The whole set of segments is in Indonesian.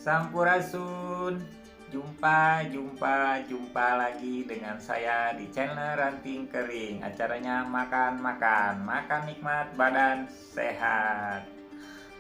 Sampurasun. Jumpa lagi dengan saya di channel Ranting Kering. Acaranya makan nikmat, badan sehat.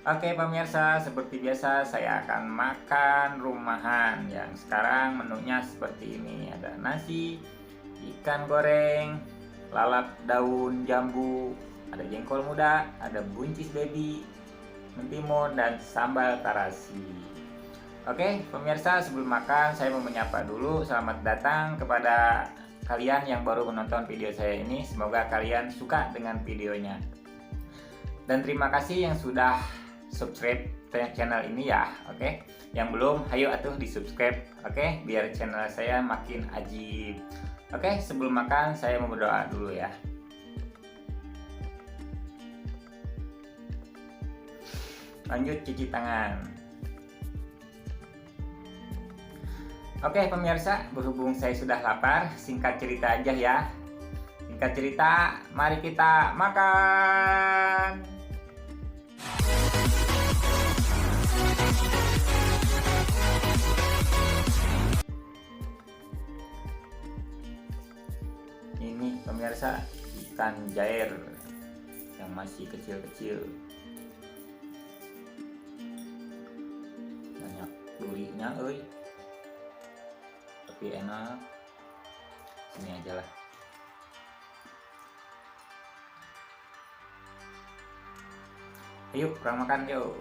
Oke pemirsa, seperti biasa saya akan makan rumahan. Yang sekarang menunya seperti ini. Ada nasi, ikan goreng, lalap daun jambu, ada jengkol muda, ada buncis baby, mentimun, dan sambal tarasi. Oke pemirsa, sebelum makan saya mau menyapa dulu. Selamat datang kepada kalian yang baru menonton video saya ini. Semoga kalian suka dengan videonya. Dan terima kasih yang sudah subscribe channel ini ya. Oke, yang belum, ayo atuh di subscribe. Oke, biar channel saya makin ajib. Oke, sebelum makan saya mau berdoa dulu ya. Lanjut cuci tangan. Oke pemirsa, berhubung saya sudah lapar, singkat cerita aja ya. Singkat cerita, mari kita makan. Ini pemirsa, ikan jair yang masih kecil-kecil. Banyak durinya euy. Tapi enak. Sini aja lah. Ayo kurang makan yuk.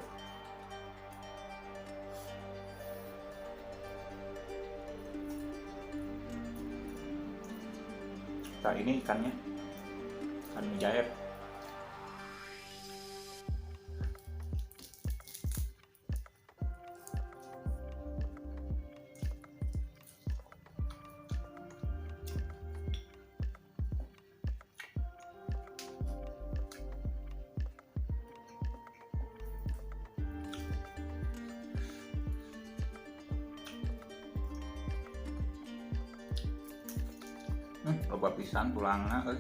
Nah ini ikannya, ikan mujair. Loba pisan tulangna euy.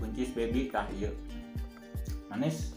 Buncis baby tah ieu. Manis.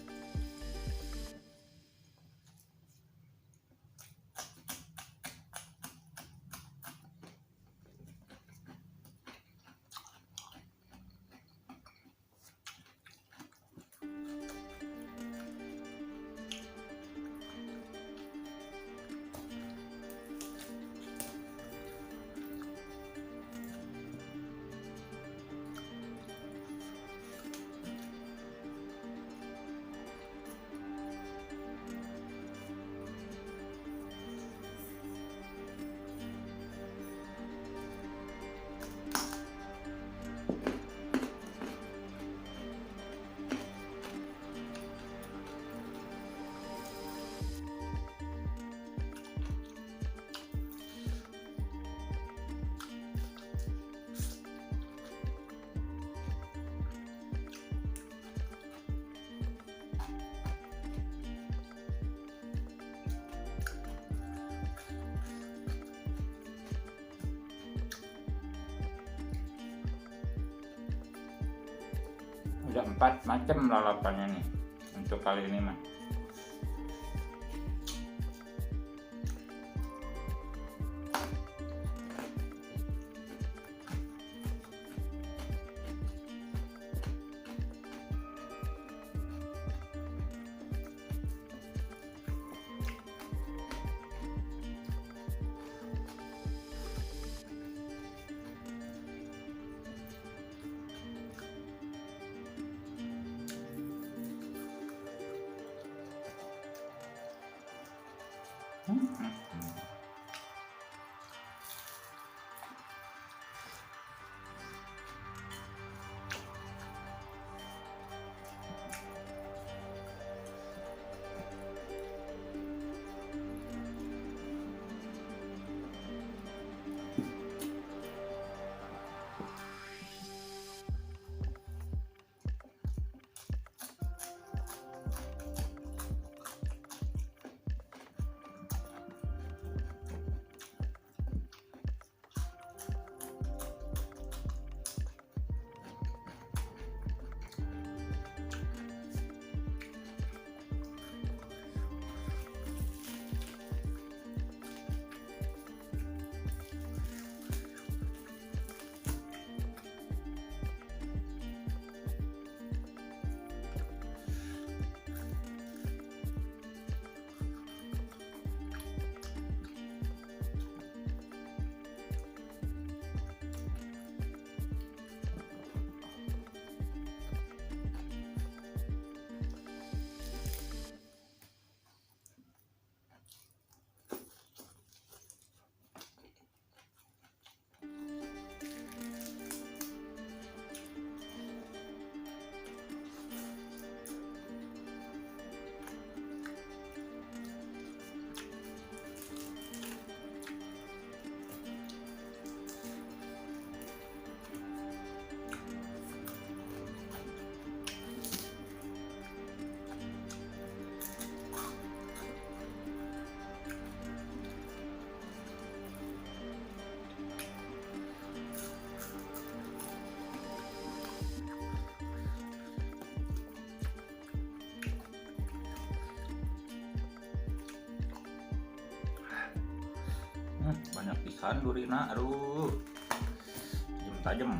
Ada 4 macam lalapannya nih untuk kali ini mah. Banyak pisan durina, aduh, tajam-tajam.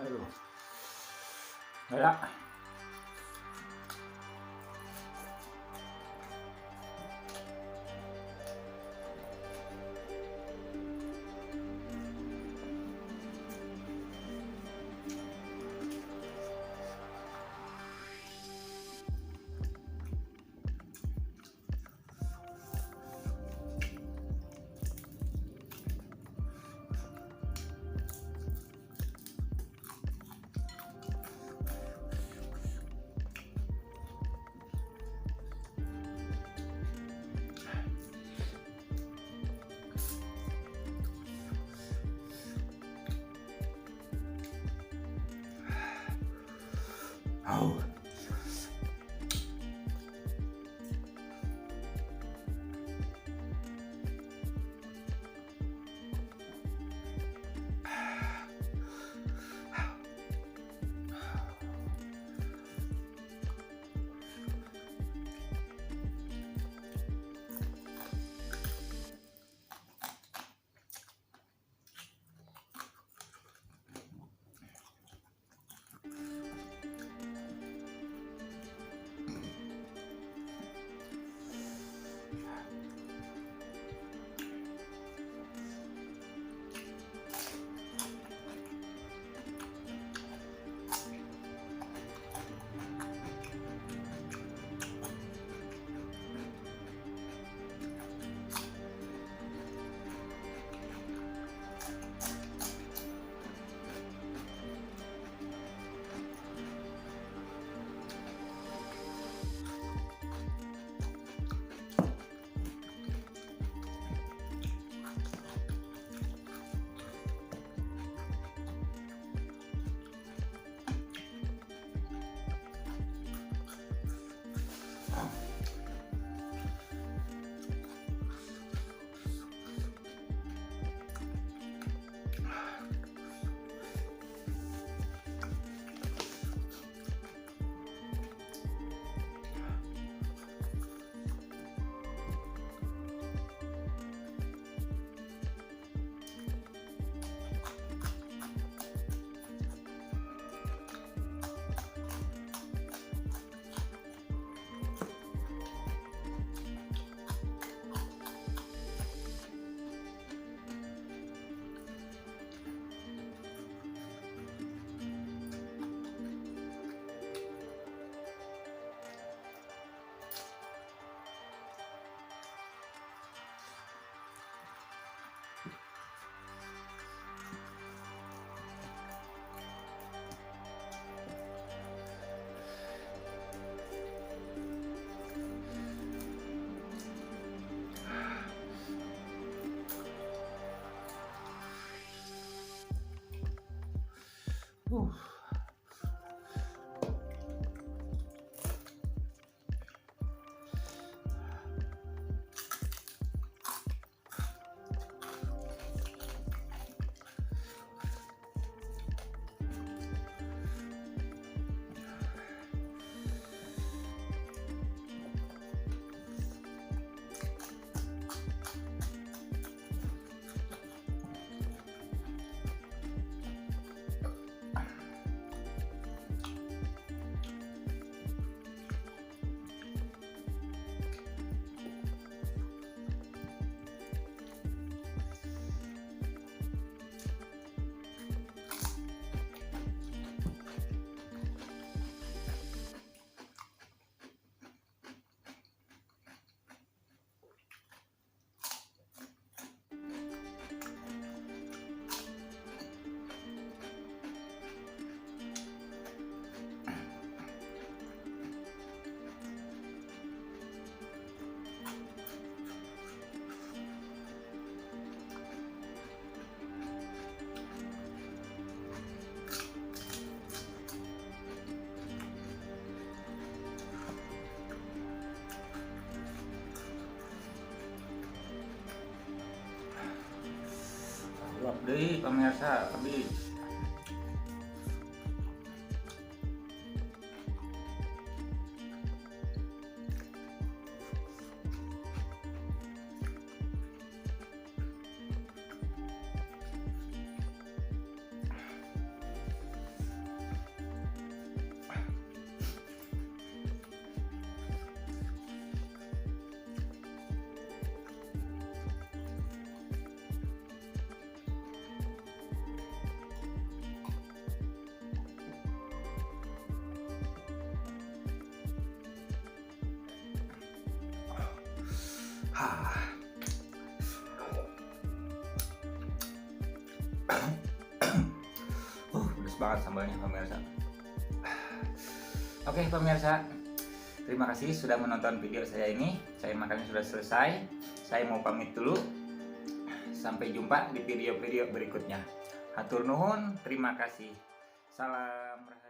Aduh, ada. Oh. Uap deui pemirsa, habis. Pedes banget sambalnya pemirsa. Oke pemirsa, terima kasih sudah menonton video saya ini. Saya makannya sudah selesai. Saya mau pamit dulu. Sampai jumpa di video-video berikutnya. Hatur nuhun, terima kasih. Salam rahayu.